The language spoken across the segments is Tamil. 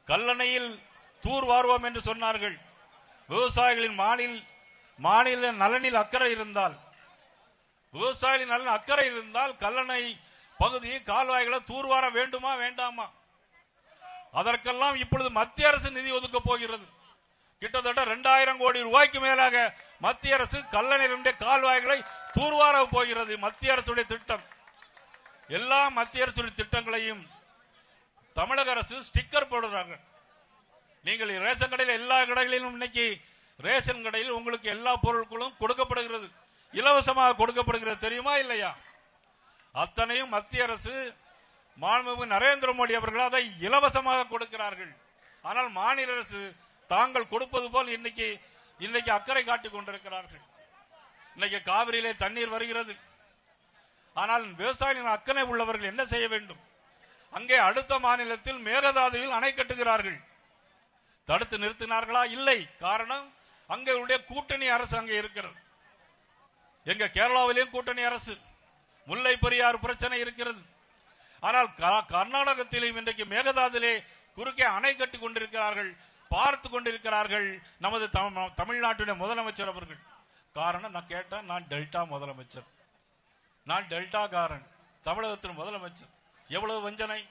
கல்லணையில் தூர் வாருவோம் என்று சொன்னார்கள். விவசாயிகளின் மாநில நலனில் அக்கறை இருந்தால், விவசாயிகளின் நலன் அக்கறை இருந்தால் கல்லணை பகுதியை கால்வாய்களை தூர்வார வேண்டுமா வேண்டாமா? அதற்கெல்லாம் இப்பொழுது மத்திய அரசு நிதி ஒதுக்க போகிறது. கிட்டத்தட்ட 2000 கோடி ரூபாய்க்கு மேலாக மத்திய அரசு கல்லணையினுடைய கால்வாய்களை தூர்வார போகிறது. மத்திய அரசுடைய திட்டம். எல்லா மத்திய அரசுடைய திட்டங்களையும் தமிழக அரசு ஸ்டிக்கர் போடுறாங்க. நீங்கள் ரேஷன் கடையில் எல்லா கடைகளிலும் இன்னைக்கு ரேஷன் கடையில் உங்களுக்கு எல்லா பொருட்களும் கொடுக்கப்படுகிறது, இலவசமாக கொடுக்கப்படுகிறது. தெரியுமா இல்லையா? அத்தனையும் மத்திய அரசு மாண்புமிகு நரேந்திர மோடி அவர்கள் அதை இலவசமாக கொடுக்கிறார்கள். ஆனால் மாநில அரசு தாங்கள் கொடுப்பது போல் இன்னைக்கு அக்கறை காட்டிக் கொண்டிருக்கிறார்கள். இன்னைக்கு காவிரியிலே தண்ணீர் வருகிறது. ஆனால் விவசாயிகள் அக்கறை உள்ளவர்கள் என்ன செய்ய வேண்டும்? அங்கே அடுத்த மாநிலத்தில் மேகதாதுவில் அணை கட்டுகிறார்கள். தடுத்து நிறுத்தினார்களா? இல்லை. காரணம், அங்கே கூட்டணி அரசு அங்கே இருக்கிறது. எங்க கேரளாவிலேயும் கூட்டணி அரசு. முல்லை பெரியாறு பிரச்சனை இருக்கிறது. ஆனால் கர்நாடகத்திலும் இன்றைக்கு மேகதாதுலே குறுக்கே அணை கட்டி கொண்டிருக்கிறார்கள், பார்த்து கொண்டிருக்கிறார்கள் நமது தமிழ்நாட்டுடைய முதலமைச்சர் அவர்கள். காரணம், நான் கேட்டேன், நான் டெல்டா முதலமைச்சர், நான் டெல்டாக்காரன், தமிழகத்தின் முதலமைச்சர். எவ்வளவு வஞ்சனை!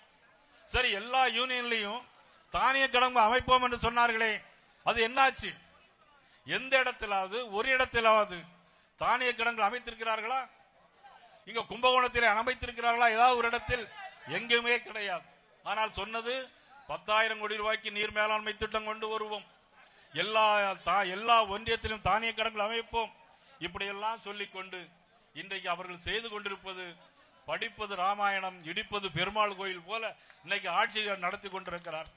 சரி, எல்லா யூனியன்லையும் தானிய கிடங்கு அமைப்போம் என்று சொன்னார்களே, அது என்னாச்சு? எந்த இடத்திலாவது ஒரு இடத்திலாவது தானிய கிடங்கு அமைத்திருக்கிறார்களா? இங்க கும்பகோணத்திலே அமைத்திருக்கிறார்களா? ஏதாவது ஒரு இடத்தில்? எங்குமே கிடையாது. ஆனால் சொன்னது 10,000 கோடி ரூபாய்க்கு நீர் மேலாண்மை திட்டம் கொண்டு வருவோம், எல்லா ஒன்றியத்திலும் தானிய கிடங்கு அமைப்போம், இப்படியெல்லாம் சொல்லிக்கொண்டு இன்றைக்கு அவர்கள் செய்து கொண்டிருப்பது படிப்பது ராமாயணம், இடிப்பது பெருமாள் கோயில் போல இன்னைக்கு ஆட்சி நடத்தி கொண்டிருக்கிறார்.